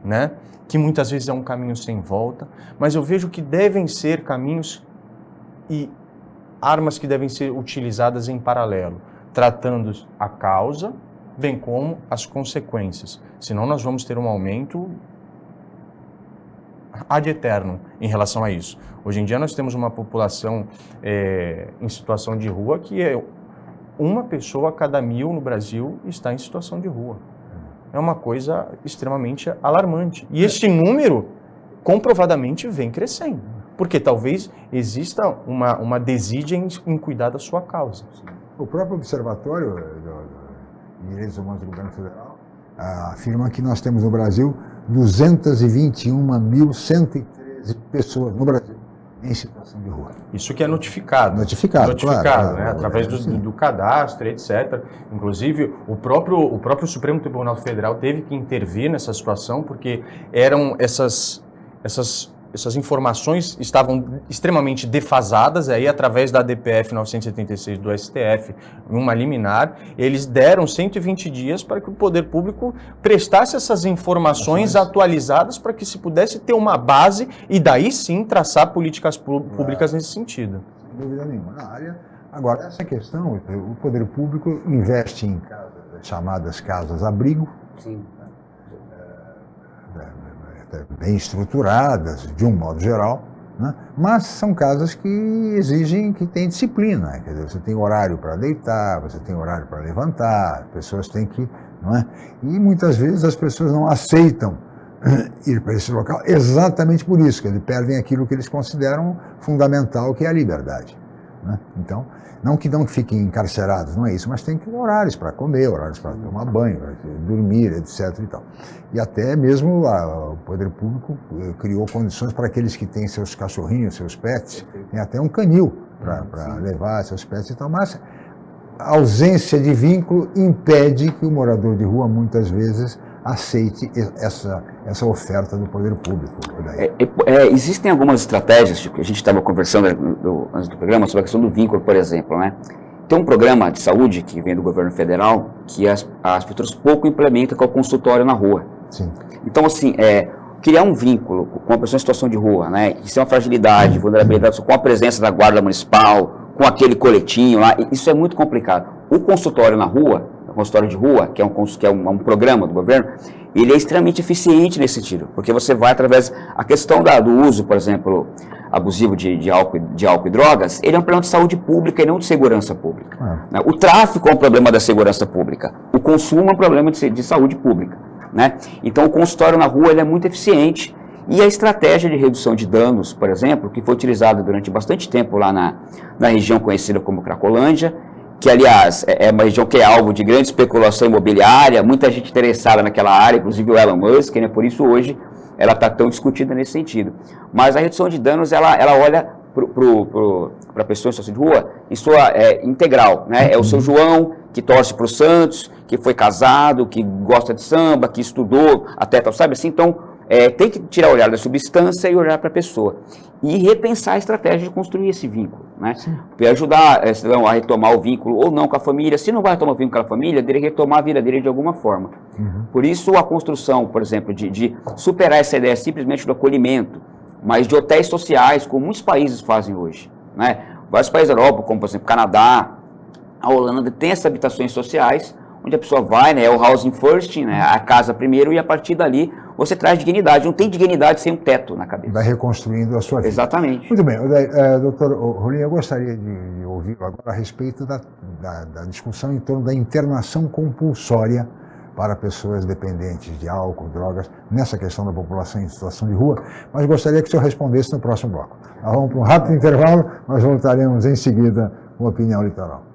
né? Que muitas vezes é um caminho sem volta, mas eu vejo que devem ser caminhos e armas que devem ser utilizadas em paralelo, tratando a causa, bem como as consequências. Senão nós vamos ter um aumento ad eterno em relação a isso. Hoje em dia nós temos uma população em situação de rua que uma pessoa a cada 1000 no Brasil está em situação de rua. É uma coisa extremamente alarmante. E este número, comprovadamente, vem crescendo. Porque talvez exista uma desídia em cuidar da sua causa. O próprio Observatório de Direitos Humanos do Governo Federal afirma que nós temos no Brasil 221.113 pessoas no Brasil em situação de rua. Isso que é notificado. Notificado, claro, né? Através do cadastro, etc. Inclusive, o próprio Supremo Tribunal Federal teve que intervir nessa situação, porque eram essas informações estavam extremamente defasadas, aí através da DPF 976 do STF, uma liminar, eles deram 120 dias para que o poder público prestasse essas informações atualizadas para que se pudesse ter uma base e daí sim traçar políticas públicas nesse sentido. Sem dúvida nenhuma. Na área, agora, essa questão, o poder público investe em chamadas casas-abrigo, Sim. bem estruturadas, de um modo geral, né? Mas são casas que exigem que tem disciplina. Quer dizer, você tem horário para deitar, você tem horário para levantar, as pessoas têm que... Não é? E muitas vezes as pessoas não aceitam ir para esse local exatamente por isso, que eles perdem aquilo que eles consideram fundamental, que é a liberdade. Né? Então, não que não fiquem encarcerados, não é isso, mas tem que ter horários para comer, horários para tomar banho, dormir, etc. E tal. E até mesmo o poder público criou condições para aqueles que têm seus cachorrinhos, seus pets, tem até um canil para levar seus pets e tal, mas a ausência de vínculo impede que o morador de rua, muitas vezes, aceite essa oferta do poder público. Existem algumas estratégias, que a gente estava conversando antes do programa, sobre a questão do vínculo, por exemplo, né? Tem um programa de saúde que vem do governo federal que as prefeituras pouco implementam, que é o consultório na rua. Sim. Então, assim, criar um vínculo com a pessoa em situação de rua, né? Isso é uma fragilidade, vulnerabilidade, com a presença da guarda municipal, com aquele coletinho lá, isso é muito complicado. O consultório na rua, o consultório de rua, que é um programa do governo, ele é extremamente eficiente nesse sentido, porque você vai através a questão do uso, por exemplo, abusivo de álcool e drogas, ele é um problema de saúde pública e não de segurança pública. Né? O tráfico é um problema da segurança pública, o consumo é um problema de saúde pública. Né? Então o consultório na rua ele é muito eficiente. E a estratégia de redução de danos, por exemplo, que foi utilizada durante bastante tempo lá na região conhecida como Cracolândia, que, aliás, é uma região que é alvo de grande especulação imobiliária, muita gente interessada naquela área, inclusive o Elon Musk, né? Por isso hoje ela está tão discutida nesse sentido. Mas a redução de danos, ela olha para a pessoa em situação de rua em sua integral, né? É o seu João, que torce para o Santos, que foi casado, que gosta de samba, que estudou, até tal, sabe assim? Então, tem que tirar o olhar da substância e olhar para a pessoa. E repensar a estratégia de construir esse vínculo, né? Para ajudar a retomar o vínculo ou não com a família. Se não vai retomar o vínculo com a família, dele retomar a vida dele de alguma forma. Por isso, a construção, por exemplo, de superar essa ideia simplesmente do acolhimento, mas de hotéis sociais, como muitos países fazem hoje, né? Vários países da Europa, como, por exemplo, Canadá, a Holanda, tem essas habitações sociais, onde a pessoa vai, né? É o housing first, né? A casa primeiro, e a partir dali você traz dignidade. Não tem dignidade sem um teto na cabeça. Vai reconstruindo a sua vida. Exatamente. Muito bem. Doutor Rolim, eu gostaria de ouvir agora a respeito da discussão em torno da internação compulsória para pessoas dependentes de álcool, drogas, nessa questão da população em situação de rua, mas gostaria que o senhor respondesse no próximo bloco. Nós vamos para um rápido intervalo, nós voltaremos em seguida com a Opinião Litoral.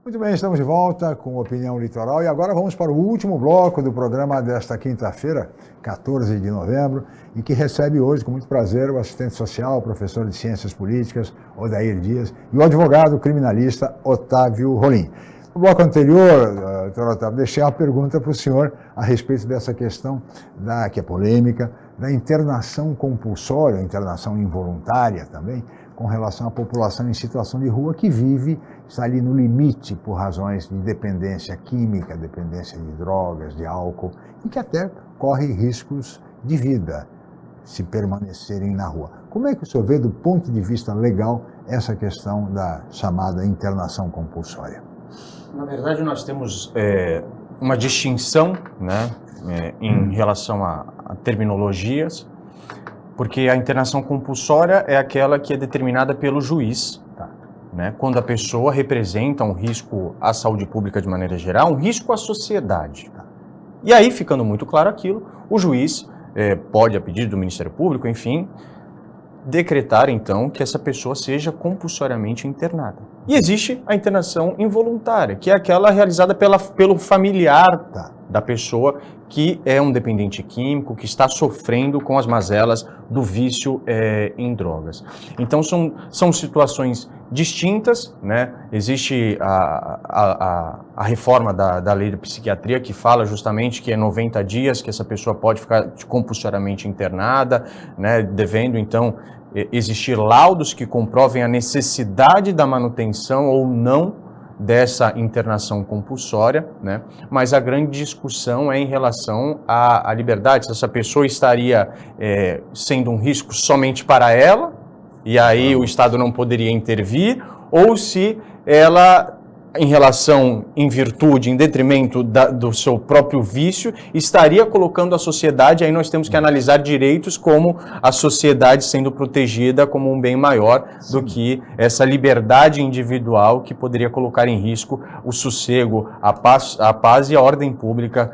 Muito bem, estamos de volta com Opinião Litoral e agora vamos para o último bloco do programa desta quinta-feira, 14 de novembro, e que recebe hoje, com muito prazer, o assistente social, professor de Ciências Políticas, Odair Dias, e o advogado criminalista Otávio Rolim. No bloco anterior, doutor Otávio, deixei uma pergunta para o senhor a respeito dessa questão, que é polêmica, da internação compulsória, internação involuntária também, com relação à população em situação de rua que está ali no limite por razões de dependência química, dependência de drogas, de álcool, e que até corre riscos de vida se permanecerem na rua. Como é que o senhor vê, do ponto de vista legal, essa questão da chamada internação compulsória? Na verdade, nós temos uma distinção, né, em relação a terminologias, porque a internação compulsória é aquela que é determinada pelo juiz, né, quando a pessoa representa um risco à saúde pública de maneira geral, um risco à sociedade. E aí, ficando muito claro aquilo, o juiz pode, a pedido do Ministério Público, enfim, decretar, então, que essa pessoa seja compulsoriamente internada. E existe a internação involuntária, que é aquela realizada pelo familiar da pessoa que é um dependente químico, que está sofrendo com as mazelas do vício em drogas. Então, são situações distintas, né? Existe a reforma da lei de psiquiatria que fala justamente que é 90 dias que essa pessoa pode ficar compulsoriamente internada, né? Devendo, então, existir laudos que comprovem a necessidade da manutenção ou não dessa internação compulsória, né? Mas a grande discussão é em relação à liberdade, se essa pessoa estaria sendo um risco somente para ela, e aí o Estado não poderia intervir, ou se ela, em virtude, em detrimento do seu próprio vício, estaria colocando a sociedade, aí nós temos que analisar direitos como a sociedade sendo protegida como um bem maior do que essa liberdade individual que poderia colocar em risco o sossego, a paz e a ordem pública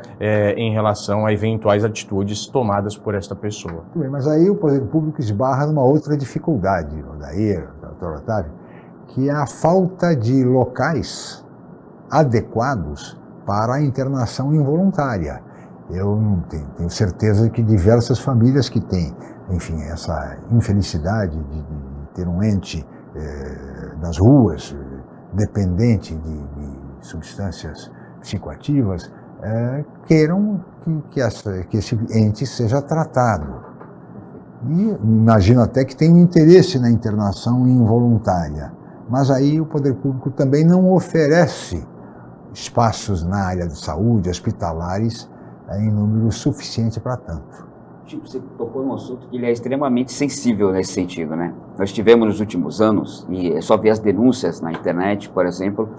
em relação a eventuais atitudes tomadas por esta pessoa. Muito bem, mas aí o poder público esbarra numa outra dificuldade, Odair, doutor Otávio, que é a falta de locais adequados para a internação involuntária. Eu não tenho certeza que diversas famílias que têm, enfim, essa infelicidade de ter um ente nas ruas, dependente de substâncias psicoativas, queiram que esse ente seja tratado. E imagino até que tem um interesse na internação involuntária. Mas aí o poder público também não oferece espaços na área de saúde, hospitalares, em número suficiente para tanto. Tipo, você tocou num assunto que ele é extremamente sensível nesse sentido, né? Nós tivemos nos últimos anos, e é só ver as denúncias na internet, por exemplo,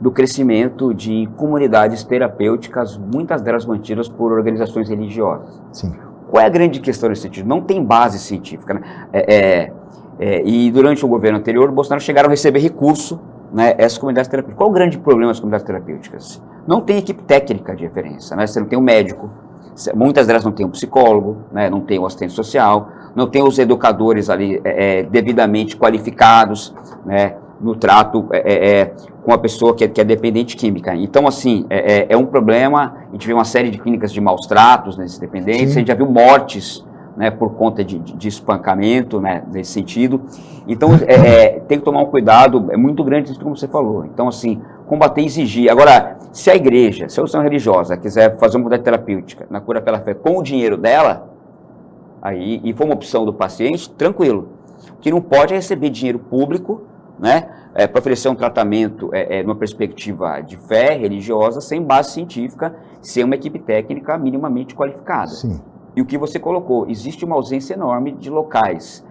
do crescimento de comunidades terapêuticas, muitas delas mantidas por organizações religiosas. Sim. Qual é a grande questão nesse sentido? Não tem base científica, né? E durante o governo anterior, o Bolsonaro chegaram a receber recurso, né, essas comunidades terapêuticas. Qual o grande problema das comunidades terapêuticas? Não tem equipe técnica de referência, né? Você não tem um médico, muitas delas não tem um psicólogo, né? Não tem um assistente social, não tem os educadores ali devidamente qualificados, né, no trato com a pessoa que é dependente química. Então, assim, é um problema. A gente vê uma série de clínicas de maus tratos nesses dependentes, a gente já viu mortes, né, por conta de espancamento, né, nesse sentido. Então, tem que tomar um cuidado, é muito grande, como você falou. Então, assim, combater e exigir. Agora, se a igreja, se a instituição religiosa quiser fazer uma modalidade terapêutica na cura pela fé com o dinheiro dela, aí, e for uma opção do paciente, tranquilo. O que não pode é receber dinheiro público, né, para oferecer um tratamento numa perspectiva de fé religiosa, sem base científica, sem uma equipe técnica minimamente qualificada. Sim. E o que você colocou, existe uma ausência enorme de locais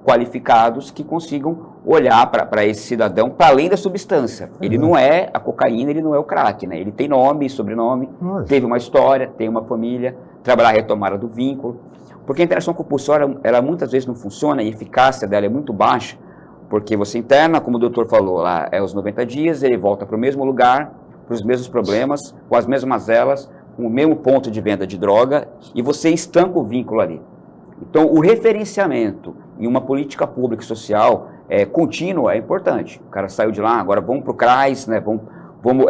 qualificados que consigam olhar para esse cidadão para além da substância. Ele não é a cocaína, ele não é o crack, né? Ele tem nome, sobrenome, teve uma história, tem uma família, trabalhar a retomada do vínculo. Porque a internação compulsória, ela muitas vezes não funciona, a eficácia dela é muito baixa, porque você interna, como o doutor falou, lá os 90 dias, ele volta para o mesmo lugar, para os mesmos problemas, com as mesmas mazelas, com o mesmo ponto de venda de droga, e você estanca o vínculo ali. Então, o referenciamento em uma política pública e social contínua é importante. O cara saiu de lá, agora vamos para o CRAS, né, vamos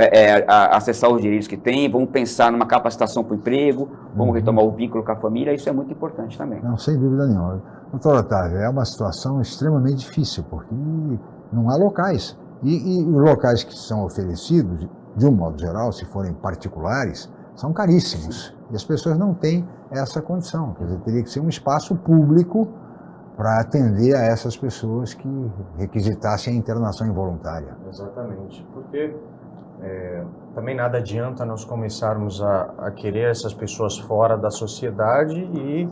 acessar os direitos que tem, vamos pensar numa capacitação para o emprego, vamos retomar o vínculo com a família, isso é muito importante também. Não, sem dúvida nenhuma. Doutor Otávio, é uma situação extremamente difícil, porque não há locais. E os locais que são oferecidos, de um modo geral, se forem particulares, são caríssimos. E as pessoas não têm essa condição. Quer dizer, teria que ser um espaço público para atender a essas pessoas que requisitassem a internação involuntária. Exatamente. Porque também nada adianta nós começarmos a querer essas pessoas fora da sociedade e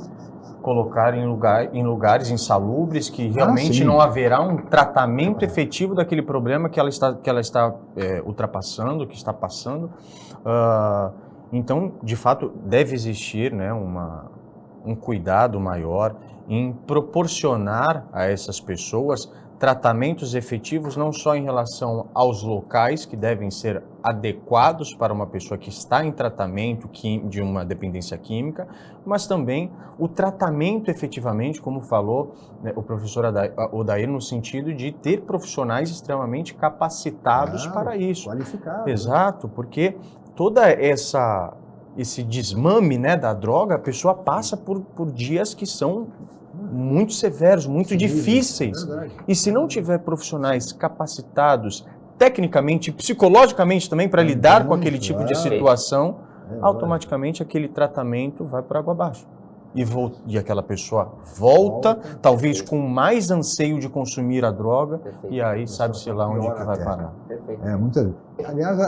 colocar em lugares insalubres que realmente não haverá um tratamento efetivo daquele problema que ela está ultrapassando, que está passando. Então, de fato, deve existir, né, um cuidado maior em proporcionar a essas pessoas tratamentos efetivos, não só em relação aos locais que devem ser adequados para uma pessoa que está em tratamento de uma dependência química, mas também o tratamento efetivamente, como falou, né, o professor Odair, no sentido de ter profissionais extremamente capacitados para isso. Qualificados. Exato, porque toda esse desmame, né, da droga, a pessoa passa por dias que são muito severos, muito difíceis. E se não tiver profissionais capacitados tecnicamente e psicologicamente também para lidar com aquele tipo de situação, automaticamente aquele tratamento vai por água abaixo. E aquela pessoa volta, talvez com mais anseio de consumir a droga, e aí sabe-se lá onde que vai parar. Aliás,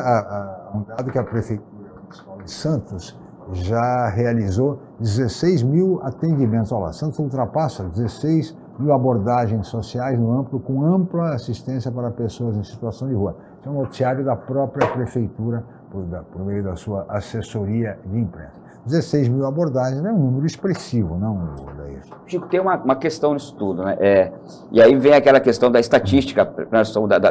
um dado que a Prefeitura Municipal de Santos já realizou 16 mil atendimentos. Olha lá, Santos ultrapassa 16 mil abordagens sociais no amplo, com ampla assistência para pessoas em situação de rua. Isso é um noticiário da própria Prefeitura, por meio da sua assessoria de imprensa. 16 mil abordagens é um número expressivo, não, Odair? Chico, tem uma questão nisso tudo, né? E aí vem aquela questão da estatística,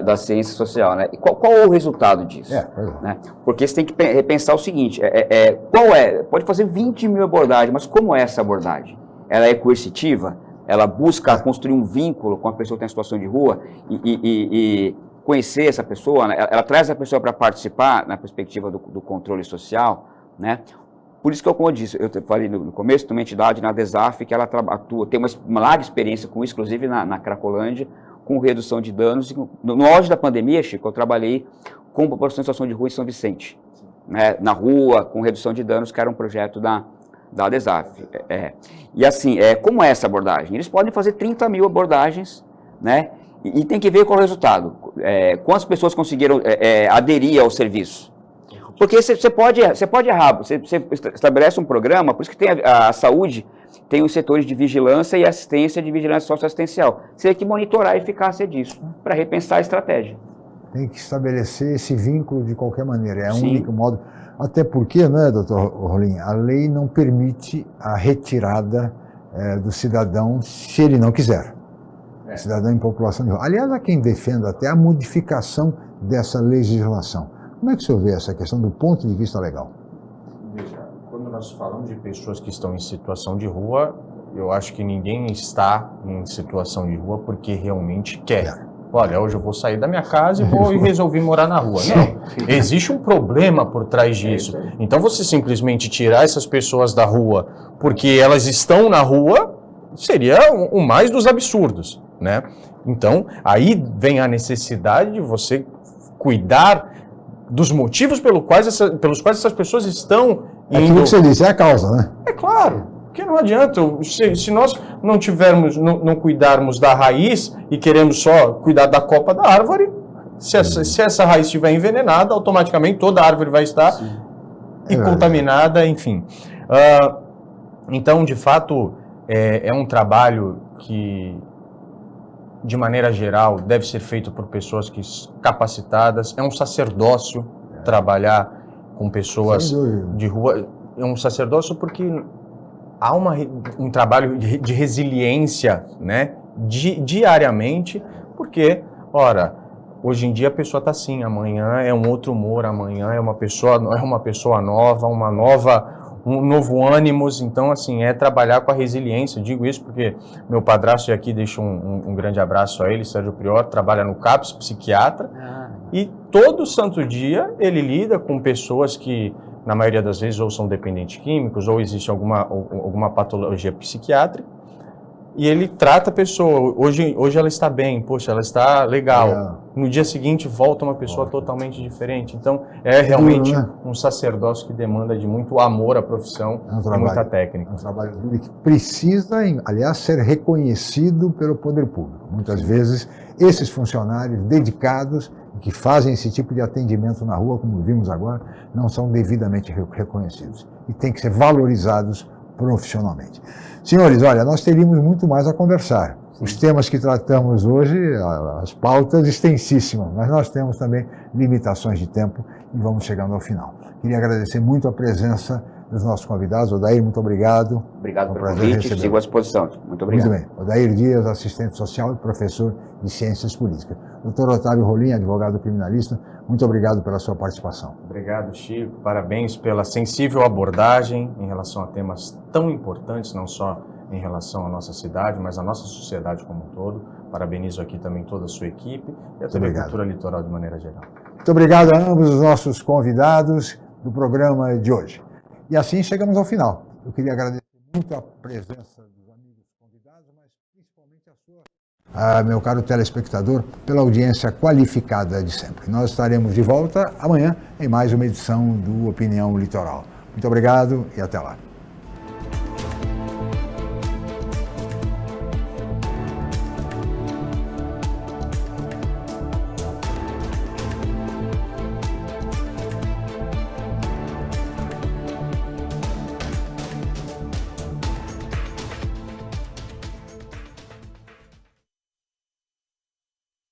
da ciência social, né? E qual é o resultado disso? Né? Porque você tem que repensar o seguinte, pode fazer 20 mil abordagens, mas como é essa abordagem? Ela é coercitiva? Ela busca construir um vínculo com a pessoa que está em situação de rua e conhecer essa pessoa, né? Ela traz a pessoa para participar na perspectiva do controle social, né? Por isso que, como eu disse, eu falei no começo, tem uma entidade na DESAF que ela atua, tem uma larga experiência com isso, inclusive na Cracolândia, com redução de danos. No auge da pandemia, Chico, eu trabalhei com a população em situação de rua em São Vicente, né, na rua, com redução de danos, que era um projeto da DESAF. E assim, como é essa abordagem? Eles podem fazer 30 mil abordagens, né, e tem que ver qual é o resultado. Quantas pessoas conseguiram aderir ao serviço? Porque você pode errar, você estabelece um programa, por isso que tem a saúde, tem os setores de vigilância e assistência de vigilância socioassistencial. Você tem que monitorar a eficácia disso, para repensar a estratégia. Tem que estabelecer esse vínculo de qualquer maneira, é o único modo. Até porque, né, doutor Rolim, a lei não permite a retirada do cidadão se ele não quiser. Cidadão em população de rua. Aliás, há quem defenda até a modificação dessa legislação. Como é que o senhor vê essa questão do ponto de vista legal? Veja, quando nós falamos de pessoas que estão em situação de rua, eu acho que ninguém está em situação de rua porque realmente quer. Olha, hoje eu vou sair da minha casa e resolvi morar na rua. Não, existe um problema por trás disso. Então você simplesmente tirar essas pessoas da rua porque elas estão na rua seria o mais dos absurdos, né? Então, aí vem a necessidade de você cuidar dos motivos pelos quais essas pessoas estão indo. Aquilo que você disse, é a causa, né? É claro, porque não adianta, se nós não cuidarmos da raiz e queremos só cuidar da copa da árvore, se essa raiz estiver envenenada, automaticamente toda a árvore vai estar contaminada, enfim. Então, de fato, é um trabalho que, de maneira geral, deve ser feito por pessoas capacitadas. É um sacerdócio trabalhar com pessoas de rua. É um sacerdócio porque há um trabalho de resiliência, né, diariamente, porque, ora, hoje em dia a pessoa está assim, amanhã é um outro humor, amanhã é uma pessoa nova, um novo ânimos. Então, assim, trabalhar com a resiliência. Eu digo isso porque meu padrasto, e aqui deixo um grande abraço a ele, Sérgio Prior, trabalha no CAPS, psiquiatra, e todo santo dia ele lida com pessoas que, na maioria das vezes, ou são dependentes químicos, ou existe alguma patologia psiquiátrica, e ele trata a pessoa. Hoje ela está bem, poxa, ela está legal. No dia seguinte volta uma pessoa totalmente diferente. Então é realmente um sacerdócio que demanda de muito amor à profissão e muita técnica. É um trabalho duro que precisa, aliás, ser reconhecido pelo poder público. Muitas vezes esses funcionários dedicados que fazem esse tipo de atendimento na rua, como vimos agora, não são devidamente reconhecidos e têm que ser valorizados profissionalmente. Senhores, olha, nós teríamos muito mais a conversar. Os temas que tratamos hoje, as pautas extensíssimas, mas nós temos também limitações de tempo e vamos chegando ao final. Queria agradecer muito a presença dos nossos convidados. Odair, muito obrigado. Obrigado pelo convite, sigo à disposição. Muito obrigado. Muito bem. Odair Dias, assistente social e professor de Ciências Políticas. Dr. Otávio Rolim, advogado criminalista, muito obrigado pela sua participação. Obrigado, Chico. Parabéns pela sensível abordagem em relação a temas tão importantes, não só em relação à nossa cidade, mas à nossa sociedade como um todo. Parabenizo aqui também toda a sua equipe e a TV Cultura Litoral de maneira geral. Muito obrigado a ambos os nossos convidados do programa de hoje. E assim chegamos ao final. Eu queria agradecer muito a presença dos amigos convidados, mas principalmente a sua, meu caro telespectador, pela audiência qualificada de sempre. Nós estaremos de volta amanhã em mais uma edição do Opinião Litoral. Muito obrigado e até lá.